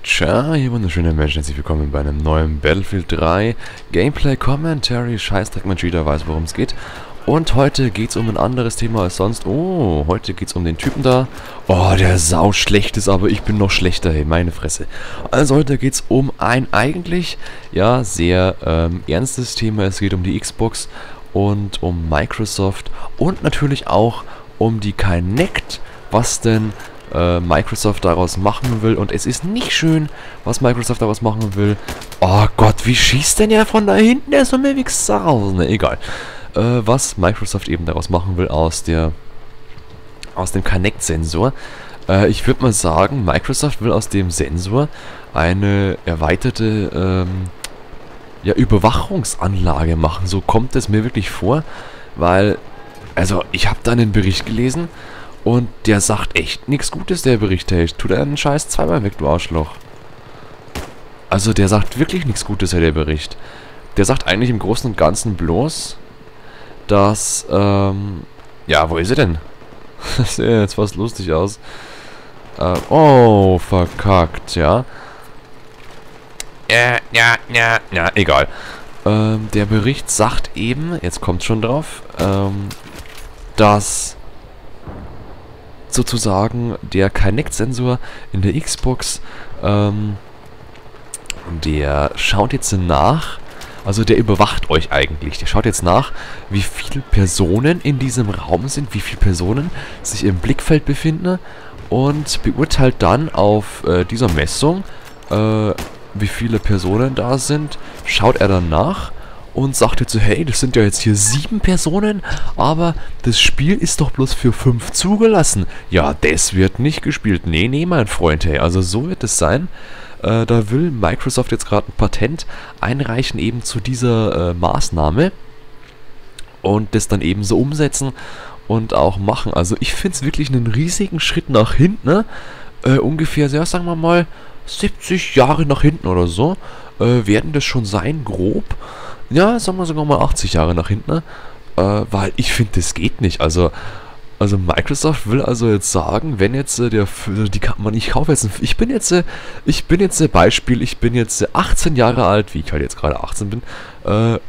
Tja, ihr wunderschönen Menschen, herzlich willkommen bei einem neuen Battlefield 3 Gameplay Commentary. Scheißdreck, mein Cheater weiß, worum es geht. Und heute geht's um ein anderes Thema als sonst. Oh, heute geht's um den Typen da. Oh, der sau schlecht ist, aber ich bin noch schlechter, hey, meine Fresse. Also heute geht's um ein eigentlich, ja, sehr ernstes Thema. Es geht um die Xbox und um Microsoft und natürlich auch um die Kinect, was denn Microsoft daraus machen will. Und es ist nicht schön, was Microsoft daraus machen will. Oh Gott, wie schießt denn der von da hinten? Der ist so mir Wichser raus. Ne, egal. Was Microsoft eben daraus machen will aus dem Kinect-Sensor. Ich würde mal sagen, Microsoft will aus dem Sensor eine erweiterte ja, Überwachungsanlage machen. So kommt es mir wirklich vor, weil, also ich habe da einen Bericht gelesen und der sagt echt nichts Gutes, der Bericht. Hey, tu deinen Scheiß zweimal weg, du Arschloch. Also der sagt wirklich nichts Gutes, der Bericht. Der sagt eigentlich im Großen und Ganzen bloß, dass, ja, wo ist er denn? Das sieht jetzt fast lustig aus. Oh, verkackt, ja. Ja, egal. Der Bericht sagt eben, jetzt kommt schon drauf, dass sozusagen der Kinect-Sensor in der Xbox, der schaut jetzt nach, also der überwacht euch eigentlich. Der schaut jetzt nach, wie viele Personen in diesem Raum sind, wie viele Personen sich im Blickfeld befinden und beurteilt dann auf dieser Messung, wie viele Personen da sind, schaut er dann nach und sagt jetzt so, hey, das sind ja jetzt hier 7 Personen, aber das Spiel ist doch bloß für 5 zugelassen. Ja, das wird nicht gespielt. Nee, mein Freund, hey, also so wird es sein. Da will Microsoft jetzt gerade ein Patent einreichen eben zu dieser Maßnahme und das dann eben so umsetzen und auch machen. Also ich finde es wirklich einen riesigen Schritt nach hinten, ne? Ungefähr, ja, sagen wir mal, 70 Jahre nach hinten oder so, werden das schon sein, grob. Ja, sagen wir sogar mal 80 Jahre nach hinten, ne? Weil ich finde, das geht nicht. Also Microsoft will also jetzt sagen, wenn jetzt die kann man, ich kaufe jetzt, ich bin jetzt Beispiel, ich bin jetzt 18 Jahre alt, wie ich halt jetzt gerade 18 bin,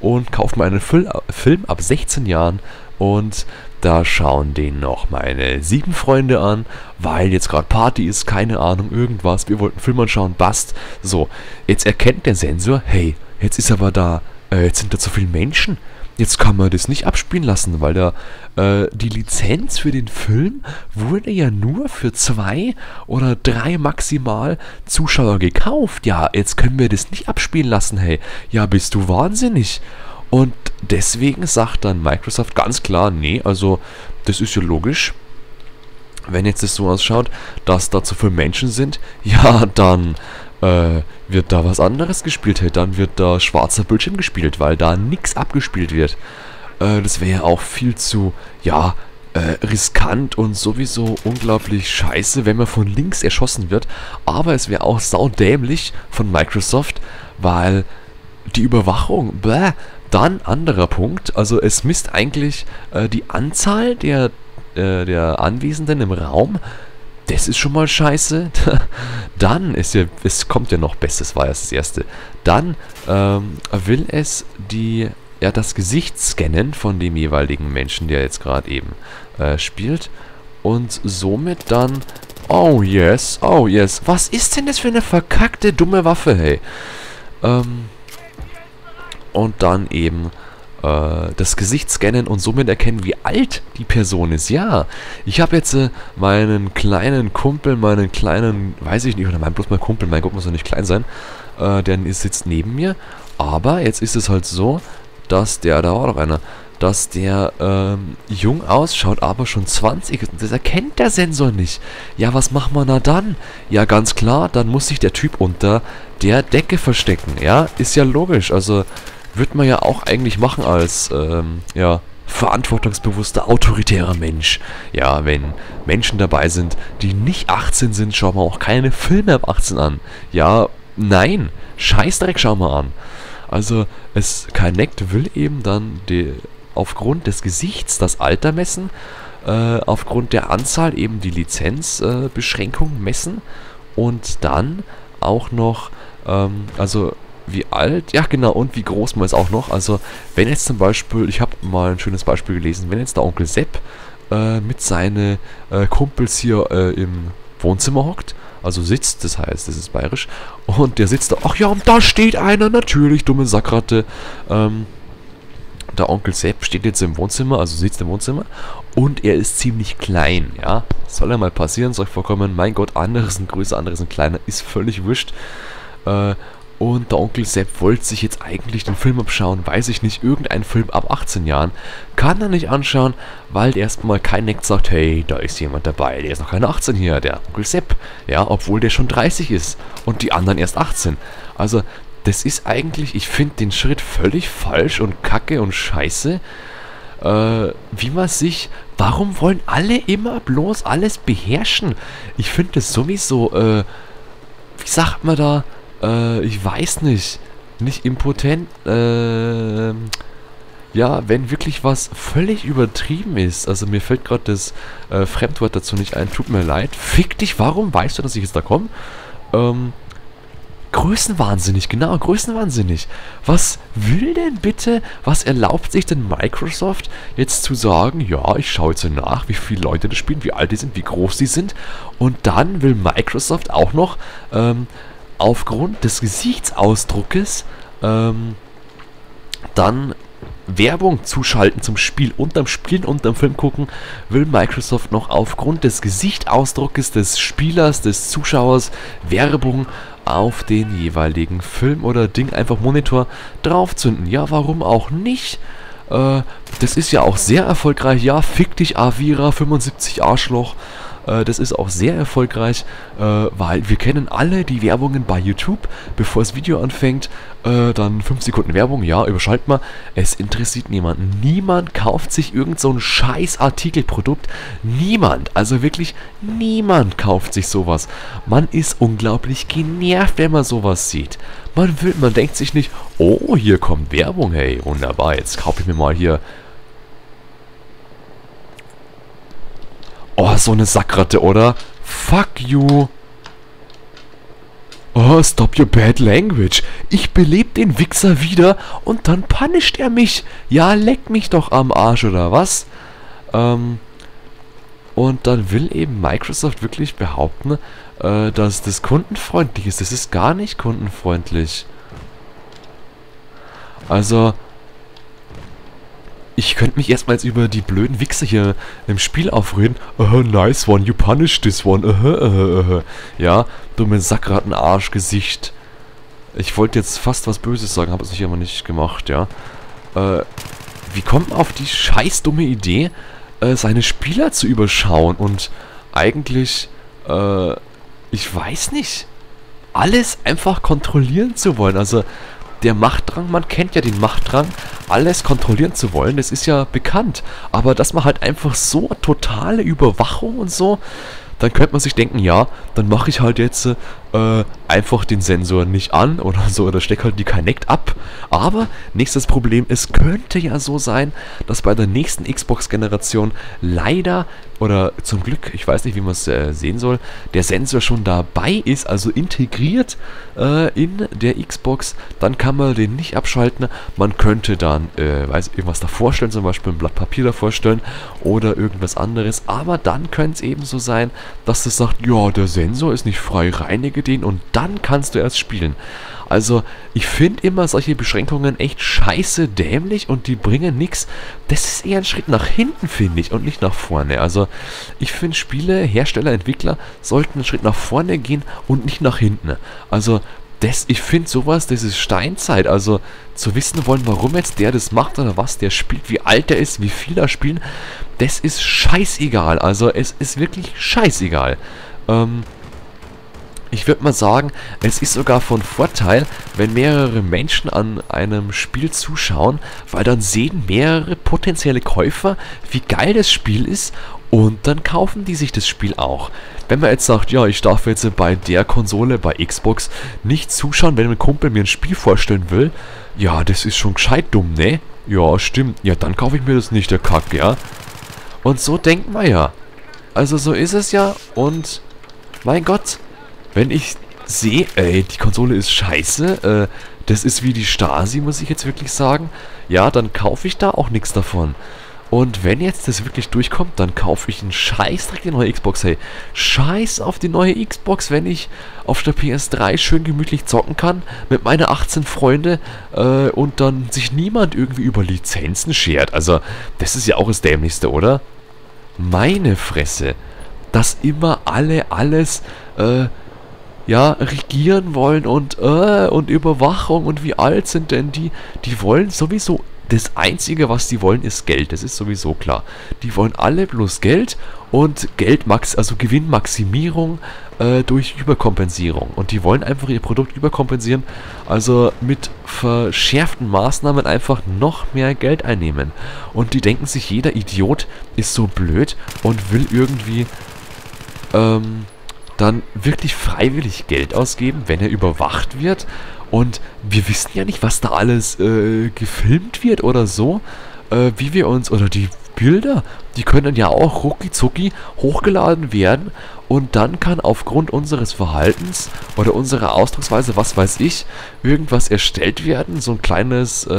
und kaufe mir einen Film ab 16 Jahren und da schauen den noch meine 7 Freunde an, weil jetzt gerade Party ist, keine Ahnung, irgendwas, wir wollten Film anschauen, passt. So, jetzt erkennt der Sensor, hey, jetzt ist aber da, jetzt sind da zu viele Menschen. Jetzt kann man das nicht abspielen lassen, weil die Lizenz für den Film wurde ja nur für 2 oder 3 maximal Zuschauer gekauft. Ja, jetzt können wir das nicht abspielen lassen, hey. Ja, bist du wahnsinnig? Und deswegen sagt dann Microsoft ganz klar, nee, also das ist ja logisch. Wenn jetzt das so ausschaut, dass da zu viele Menschen sind, ja, dann wird da was anderes gespielt, hey, dann wird da schwarzer Bildschirm gespielt, weil da nichts abgespielt wird. Das wäre ja auch viel zu, ja, riskant und sowieso unglaublich scheiße, wenn man von links erschossen wird. Aber es wäre auch saudämlich von Microsoft, weil die Überwachung, dann anderer Punkt, also es misst eigentlich die Anzahl der Anwesenden im Raum. Das ist schon mal scheiße. Dann ist ja, es kommt ja noch besser, das war ja das erste. Dann will es das Gesicht scannen von dem jeweiligen Menschen, der jetzt gerade eben spielt. Und somit dann, oh yes, was ist denn das für eine verkackte, dumme Waffe, hey? Und dann eben das Gesicht scannen und somit erkennen, wie alt die Person ist. Ja, ich habe jetzt meinen kleinen Kumpel, weiß ich nicht, oder bloß mein Kumpel, mein Gott, muss doch nicht klein sein, der sitzt neben mir, aber jetzt ist es halt so, dass da war doch einer, dass der jung ausschaut, aber schon 20 ist. Das erkennt der Sensor nicht. Ja, was macht man da dann? Ja, ganz klar, dann muss sich der Typ unter der Decke verstecken. Ja, ist ja logisch, also wird man ja auch eigentlich machen als, ja, verantwortungsbewusster, autoritärer Mensch. Ja, wenn Menschen dabei sind, die nicht 18 sind, schauen wir auch keine Filme ab 18 an. Ja, nein, Scheißdreck schauen wir an. Also, Kinect will eben dann aufgrund des Gesichts das Alter messen, aufgrund der Anzahl eben die Lizenzbeschränkung messen und dann auch noch, also wie alt, ja genau, und wie groß man ist auch noch. Also wenn jetzt zum Beispiel, ich habe mal ein schönes Beispiel gelesen, wenn jetzt der Onkel Sepp mit seinen Kumpels hier im Wohnzimmer hockt, also sitzt, das heißt, das ist bayerisch, und der sitzt da, ach ja, und da steht einer, natürlich, dumme Sackratte. Der Onkel Sepp steht jetzt im Wohnzimmer, also sitzt im Wohnzimmer, und er ist ziemlich klein, ja. Soll ja mal passieren, soll vorkommen, mein Gott, andere sind größer, andere sind kleiner, ist völlig wurscht. Und der Onkel Sepp wollte sich jetzt eigentlich den Film abschauen, weiß ich nicht, irgendein Film ab 18 Jahren, kann er nicht anschauen, weil erstmal kein Neck sagt, hey, da ist jemand dabei, der ist noch keine 18 hier, der Onkel Sepp, ja, obwohl der schon 30 ist und die anderen erst 18. Also, das ist eigentlich, ich finde den Schritt völlig falsch und kacke und scheiße, wie man sich, warum wollen alle immer bloß alles beherrschen? Ich finde das sowieso, wie sagt man da, ich weiß nicht impotent, ja, wenn wirklich was völlig übertrieben ist, also mir fällt gerade das Fremdwort dazu nicht ein, tut mir leid, fick dich, warum weißt du, dass ich jetzt da komme? Größenwahnsinnig, genau, größenwahnsinnig. Was will denn bitte, was erlaubt sich denn Microsoft jetzt zu sagen, ja, ich schaue jetzt nach, wie viele Leute das spielen, wie alt die sind, wie groß die sind, und dann will Microsoft auch noch, aufgrund des Gesichtsausdruckes, dann Werbung zuschalten zum Spiel. Unterm Spielen, unterm Film gucken, will Microsoft noch aufgrund des Gesichtsausdruckes des Spielers, des Zuschauers, Werbung auf den jeweiligen Film oder Ding, einfach Monitor draufzünden. Ja, warum auch nicht? Das ist ja auch sehr erfolgreich. Ja, fick dich, Avira 75 Arschloch. Das ist auch sehr erfolgreich, weil wir kennen alle die Werbungen bei YouTube, bevor das Video anfängt, dann 5 Sekunden Werbung, ja, überschaltet mal, es interessiert niemanden. Niemand kauft sich irgend so ein scheiß Artikelprodukt, niemand, also wirklich niemand kauft sich sowas. Man ist unglaublich genervt, wenn man sowas sieht. Man denkt sich nicht, oh, hier kommt Werbung, hey, wunderbar, jetzt kaufe ich mir mal hier. Oh, so eine Sackratte, oder? Fuck you. Oh, stop your bad language. Ich belebe den Wichser wieder und dann punisht er mich. Ja, leck mich doch am Arsch, oder was? Und dann will eben Microsoft wirklich behaupten, dass das kundenfreundlich ist. Das ist gar nicht kundenfreundlich. Also, ich könnte mich erstmal jetzt über die blöden Wichser hier im Spiel aufreden. Nice one, you punished this one. Ja, dumme Sackratten-Arschgesicht. Ich wollte jetzt fast was Böses sagen, habe es nicht immer nicht gemacht, ja. Wie kommt man auf die scheiß dumme Idee, seine Spieler zu überschauen und eigentlich, ich weiß nicht, alles einfach kontrollieren zu wollen, also der Machtdrang, man kennt ja den Machtdrang, alles kontrollieren zu wollen, das ist ja bekannt. Aber dass man halt einfach so totale Überwachung und so, dann könnte man sich denken, ja, dann mache ich halt jetzt einfach den Sensor nicht an oder so, oder stecke halt die Kinect ab. Aber nächstes Problem, es könnte ja so sein, dass bei der nächsten Xbox-Generation leider, oder zum Glück, ich weiß nicht, wie man es sehen soll, der Sensor schon dabei ist, also integriert in der Xbox. Dann kann man den nicht abschalten. Man könnte dann, irgendwas davor stellen, zum Beispiel ein Blatt Papier davor stellen oder irgendwas anderes. Aber dann könnte es eben so sein, dass es sagt, ja, der Sensor ist nicht frei, reinige den und dann kannst du erst spielen. Also, ich finde immer solche Beschränkungen echt scheiße dämlich und die bringen nichts. Das ist eher ein Schritt nach hinten, finde ich, und nicht nach vorne. Also, ich finde Spiele, Hersteller, Entwickler sollten einen Schritt nach vorne gehen und nicht nach hinten. Also, ich finde sowas, das ist Steinzeit. Also, zu wissen wollen, warum jetzt der das macht oder was der spielt, wie alt er ist, wie viel er spielen, das ist scheißegal. Also, es ist wirklich scheißegal. Ich würde mal sagen, es ist sogar von Vorteil, wenn mehrere Menschen an einem Spiel zuschauen, weil dann sehen mehrere potenzielle Käufer, wie geil das Spiel ist, und dann kaufen die sich das Spiel auch. Wenn man jetzt sagt, ja, ich darf jetzt bei der Konsole, bei Xbox, nicht zuschauen, wenn ein Kumpel mir ein Spiel vorstellen will, ja, das ist schon gescheit dumm, ne? Ja, stimmt. Ja, dann kaufe ich mir das nicht, der Kack, ja? Und so denkt man ja. Also so ist es ja, und mein Gott, wenn ich sehe, ey, die Konsole ist scheiße, das ist wie die Stasi, muss ich jetzt wirklich sagen, ja, dann kaufe ich da auch nichts davon. Und wenn jetzt das wirklich durchkommt, dann kaufe ich einen Scheißdreck die neue Xbox, hey. Scheiß auf die neue Xbox, wenn ich auf der PS3 schön gemütlich zocken kann mit meinen 18 Freunde und dann sich niemand irgendwie über Lizenzen schert. Also, das ist ja auch das Dämlichste, oder? Meine Fresse, dass immer alle alles, ja, regieren wollen und Überwachung und wie alt sind denn die? Die wollen sowieso, das Einzige, was die wollen, ist Geld, das ist sowieso klar. Die wollen alle bloß Geld und also Gewinnmaximierung durch Überkompensierung. Und die wollen einfach ihr Produkt überkompensieren, also mit verschärften Maßnahmen einfach noch mehr Geld einnehmen. Und die denken sich, jeder Idiot ist so blöd und will irgendwie, dann wirklich freiwillig Geld ausgeben, wenn er überwacht wird. Und wir wissen ja nicht, was da alles gefilmt wird oder so, wie wir uns, oder die Bilder, die können ja auch rucki hochgeladen werden und dann kann aufgrund unseres Verhaltens oder unserer Ausdrucksweise, was weiß ich, irgendwas erstellt werden, so ein kleines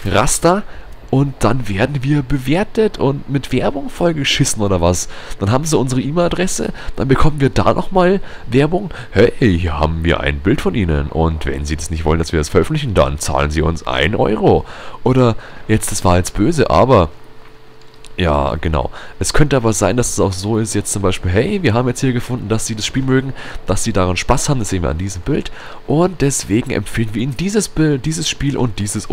Raster. Und dann werden wir bewertet und mit Werbung vollgeschissen oder was. Dann haben sie unsere E-Mail-Adresse, dann bekommen wir da nochmal Werbung. Hey, hier haben wir ein Bild von Ihnen. Und wenn Sie das nicht wollen, dass wir das veröffentlichen, dann zahlen Sie uns 1 Euro. Oder, jetzt, das war jetzt böse, aber... Ja, genau. Es könnte aber sein, dass es auch so ist, jetzt zum Beispiel, hey, wir haben jetzt hier gefunden, dass Sie das Spiel mögen, dass Sie daran Spaß haben, das sehen wir an diesem Bild. Und deswegen empfehlen wir Ihnen dieses Bild, dieses Spiel und dieses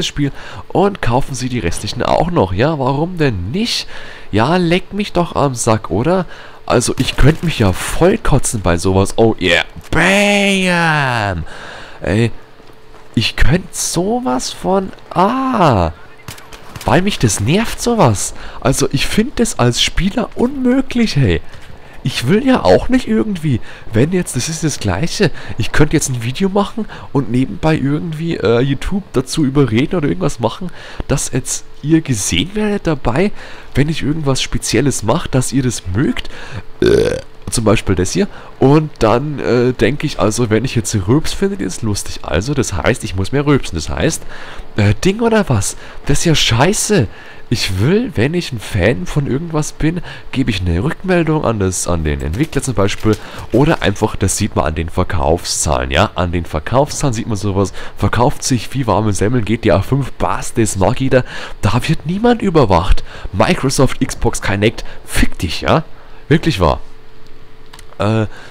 Spiel und kaufen Sie die restlichen auch noch. Ja, warum denn nicht? Ja, leck mich doch am Sack, oder? Also, ich könnte mich ja voll kotzen bei sowas. Oh yeah, bam! Ey, ich könnte sowas von... Weil mich das nervt sowas. Also ich finde das als Spieler unmöglich, hey. Ich will ja auch nicht irgendwie, wenn jetzt, das ist das Gleiche, ich könnte jetzt ein Video machen und nebenbei irgendwie YouTube dazu überreden oder irgendwas machen, dass jetzt ihr gesehen werdet dabei, wenn ich irgendwas Spezielles mache, dass ihr das mögt. Zum Beispiel das hier. Und dann denke ich, also wenn ich jetzt Rülps findet ihr es lustig. Also das heißt, ich muss mehr rülpsen. Das heißt, Ding oder was? Das ist ja scheiße. Ich will, wenn ich ein Fan von irgendwas bin, gebe ich eine Rückmeldung an den Entwickler zum Beispiel. Oder einfach, das sieht man an den Verkaufszahlen, ja. An den Verkaufszahlen sieht man sowas. Verkauft sich wie warme Semmeln, GTA 5, Bass, das mag jeder. Da wird niemand überwacht. Microsoft Xbox Kinect, fick dich, ja. Wirklich wahr.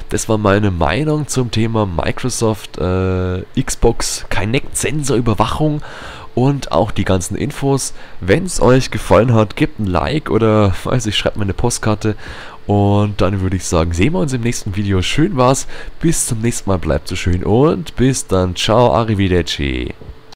Das war meine Meinung zum Thema Microsoft Xbox Kinect Sensorüberwachung und auch die ganzen Infos. Wenn es euch gefallen hat, gebt ein Like oder weiß ich, schreibt mir eine Postkarte und dann würde ich sagen, sehen wir uns im nächsten Video. Schön war's, bis zum nächsten Mal, bleibt so schön und bis dann, ciao, arrivederci.